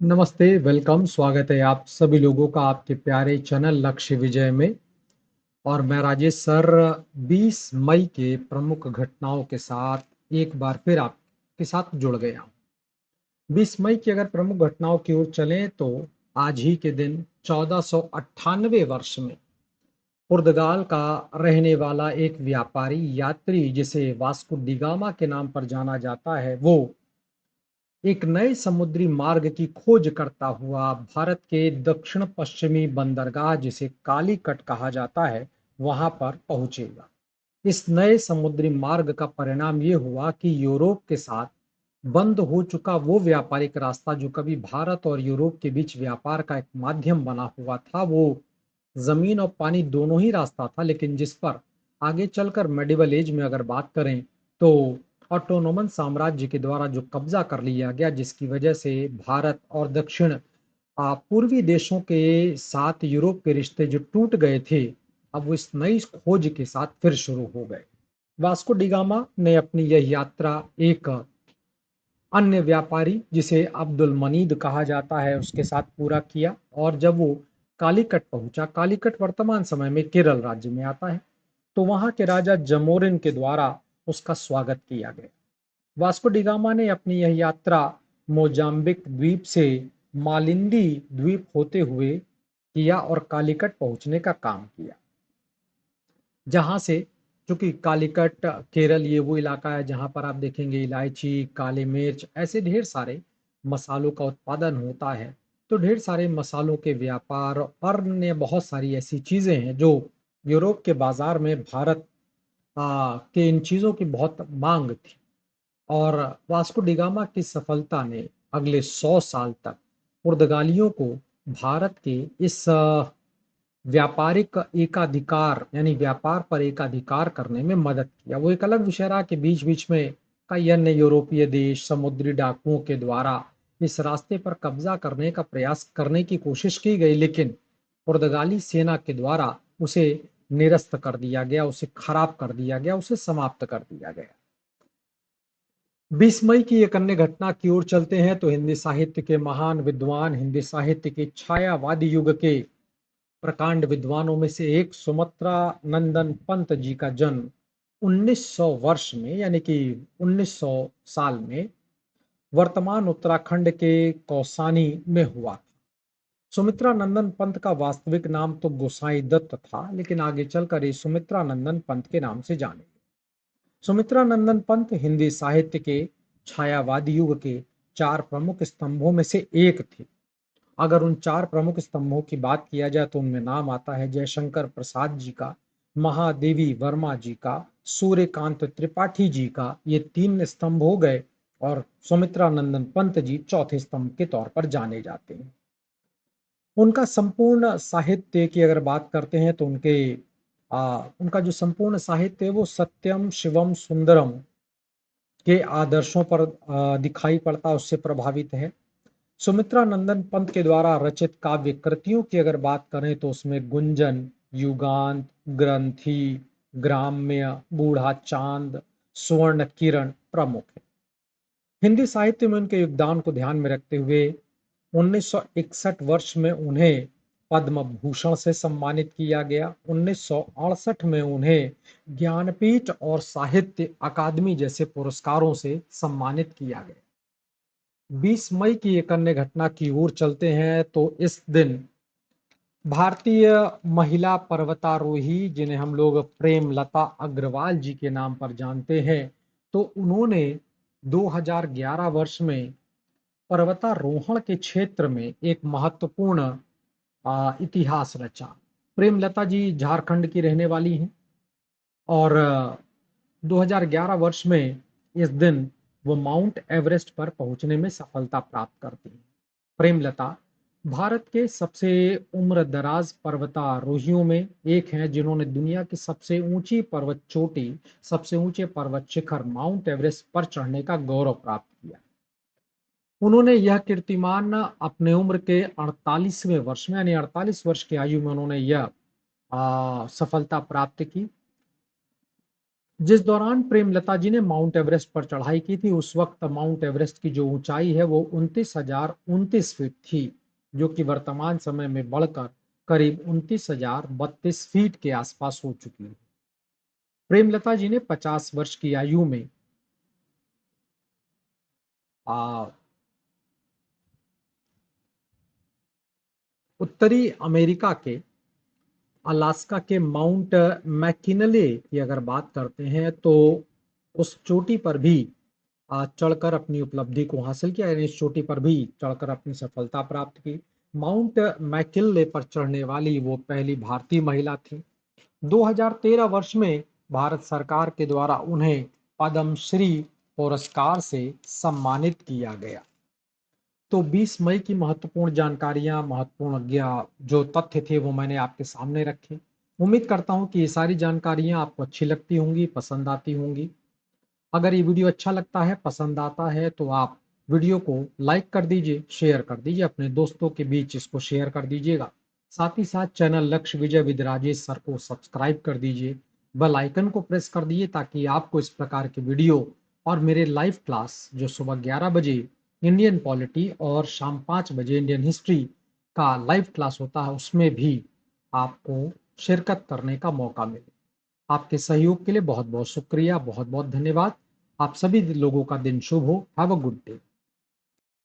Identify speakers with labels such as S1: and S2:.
S1: नमस्ते, वेलकम, स्वागत है आप सभी लोगों का आपके प्यारे चैनल लक्ष्य विजय में। और मैं राजेश सर 20 मई के प्रमुख घटनाओं के साथ एक बार फिर आपके साथ जुड़ गया हूँ। 20 मई की अगर प्रमुख घटनाओं की ओर चलें तो आज ही के दिन 1498 वर्ष में पुर्तगाल का रहने वाला एक व्यापारी यात्री जिसे वास्को डी गामा के नाम पर जाना जाता है, वो एक नए समुद्री मार्ग की खोज करता हुआ भारत के दक्षिण पश्चिमी बंदरगाह जिसे कालीकट कहा जाता है, वहां पर पहुंचेगा। इस नए समुद्री मार्ग का परिणाम ये हुआ कि यूरोप के साथ बंद हो चुका वो व्यापारिक रास्ता जो कभी भारत और यूरोप के बीच व्यापार का एक माध्यम बना हुआ था, वो जमीन और पानी दोनों ही रास्ता था, लेकिन जिस पर आगे चलकर मेडिवल एज में अगर बात करें तो ऑटोनोमन साम्राज्य के द्वारा जो कब्जा कर लिया गया, जिसकी वजह से भारत और दक्षिण पूर्वी देशों के साथ यूरोप के रिश्ते जो टूट गए थे, अब वो इस नई खोज के साथ फिर शुरू हो गए। वास्को डी गामा ने अपनी यह यात्रा एक अन्य व्यापारी जिसे अब्दुल मनीद कहा जाता है उसके साथ पूरा किया, और जब वो कालीकट पहुंचा, कालीकट वर्तमान समय में केरल राज्य में आता है, तो वहां के राजा जमोरिन के द्वारा उसका स्वागत किया गया। वास्को डी गामा ने अपनी यह यात्रा मोजाम्बिक द्वीप से मालिंदी द्वीप होते हुए किया और कालीकट पहुंचने का काम किया, जहां से, चूंकि कालीकट केरल ये वो इलाका है जहां पर आप देखेंगे इलायची, काली मिर्च, ऐसे ढेर सारे मसालों का उत्पादन होता है। तो ढेर सारे मसालों के व्यापार और अन्य बहुत सारी ऐसी चीजें हैं जो यूरोप के बाजार में भारत के इन चीजों की बहुत मांग थी। और वास्को डी गामा की सफलता ने अगले 100 साल तक पुर्तगालियों को भारत के इस व्यापारिक एकाधिकार यानी व्यापार पर एकाधिकार करने में मदद किया। वो एक अलग विषय रहा कि बीच बीच में कई अन्य यूरोपीय देश समुद्री डाकुओं के द्वारा इस रास्ते पर कब्जा करने का प्रयास करने की कोशिश की गई, लेकिन पुर्तगाली सेना के द्वारा उसे निरस्त कर दिया गया, उसे खराब कर दिया गया, उसे समाप्त कर दिया गया। 20 मई की एक अन्य घटना की ओर चलते हैं तो हिंदी साहित्य के महान विद्वान, हिंदी साहित्य के छायावादी युग के प्रकांड विद्वानों में से एक सुमित्रा नंदन पंत जी का जन्म 1900 वर्ष में, यानी कि 1900 साल में वर्तमान उत्तराखंड के कौसानी में हुआ। सुमित्रा नंदन पंत का वास्तविक नाम तो गोसाई दत्त था, लेकिन आगे चलकर ये सुमित्रा नंदन पंत के नाम से जाने। सुमित्रा नंदन पंत हिंदी साहित्य के छायावादी युग के 4 प्रमुख स्तंभों में से एक थे। अगर उन 4 प्रमुख स्तंभों की बात किया जाए तो उनमें नाम आता है जयशंकर प्रसाद जी का, महादेवी वर्मा जी का, सूर्यकांत त्रिपाठी जी का, ये 3 स्तंभ हो गए, और सुमित्रा नंदन पंत जी चौथे स्तंभ के तौर पर जाने जाते हैं। उनका संपूर्ण साहित्य की अगर बात करते हैं तो उनका जो संपूर्ण साहित्य है वो सत्यम शिवम सुंदरम के आदर्शों पर दिखाई पड़ता, उससे प्रभावित है। सुमित्रा नंदन पंत के द्वारा रचित काव्य कृतियों की अगर बात करें तो उसमें गुंजन, युगांत, ग्रंथि, ग्राम्य, बूढ़ा चांद, स्वर्ण किरण प्रमुख है। हिंदी साहित्य में उनके योगदान को ध्यान में रखते हुए 1961 वर्ष में उन्हें पद्म भूषण से सम्मानित किया गया। 1968 में उन्हें ज्ञानपीठ और साहित्य अकादमी जैसे पुरस्कारों से सम्मानित किया गया। 20 मई की एक अन्य घटना की ओर चलते हैं तो इस दिन भारतीय महिला पर्वतारोही जिन्हें हम लोग प्रेमलता अग्रवाल जी के नाम पर जानते हैं, तो उन्होंने 2011 वर्ष में पर्वतारोहण के क्षेत्र में एक महत्वपूर्ण इतिहास रचा। प्रेमलता जी झारखंड की रहने वाली हैं, और 2011 वर्ष में इस दिन वो माउंट एवरेस्ट पर पहुंचने में सफलता प्राप्त करती हैं। प्रेमलता भारत के सबसे उम्र दराज पर्वतारोहियों में एक हैं जिन्होंने दुनिया की सबसे ऊंची पर्वत चोटी, सबसे ऊंचे पर्वत शिखर माउंट एवरेस्ट पर चढ़ने का गौरव प्राप्त किया। उन्होंने यह कीर्तिमान अपने उम्र के 48वें वर्ष में, यानी 48 वर्ष की आयु में उन्होंने यह सफलता प्राप्त की। जिस दौरान प्रेमलता जी ने माउंट एवरेस्ट पर चढ़ाई की थी, उस वक्त माउंट एवरेस्ट की जो ऊंचाई है वो 29,029 फीट थी, जो कि वर्तमान समय में बढ़कर करीब 29,032 फीट के आसपास हो चुकी है। प्रेमलता जी ने 50 वर्ष की आयु में आ, उत्तरी अमेरिका के अलास्का के माउंट मैकिनले की अगर बात करते हैं तो उस चोटी पर भी चढ़कर अपनी उपलब्धि को हासिल किया, यानी इस चोटी पर भी चढ़कर अपनी सफलता प्राप्त की। माउंट मैकिनले पर चढ़ने वाली वो पहली भारतीय महिला थी। 2013 वर्ष में भारत सरकार के द्वारा उन्हें पद्मश्री पुरस्कार से सम्मानित किया गया। तो 20 मई की महत्वपूर्ण जानकारियां, महत्वपूर्ण जो तथ्य थे वो मैंने आपके सामने रखे। उम्मीद करता हूं कि ये सारी जानकारियां आपको अच्छी लगती होंगी, पसंद आती होंगी। अगर ये वीडियो अच्छा लगता है, पसंद आता है, तो आप वीडियो को लाइक कर दीजिए, शेयर कर दीजिए, अपने दोस्तों के बीच इसको शेयर कर दीजिएगा। साथ ही साथ चैनल लक्ष्य विजय विद राजेश सर को सब्सक्राइब कर दीजिए, बेल आइकन को प्रेस कर दीजिए, ताकि आपको इस प्रकार के वीडियो और मेरे लाइव क्लास जो सुबह 11 बजे इंडियन पॉलिटी और शाम 5 बजे इंडियन हिस्ट्री का लाइव क्लास होता है, उसमें भी आपको शिरकत करने का मौका मिले। आपके सहयोग के लिए बहुत बहुत शुक्रिया, बहुत बहुत धन्यवाद। आप सभी लोगों का दिन शुभ हो। Have a good day.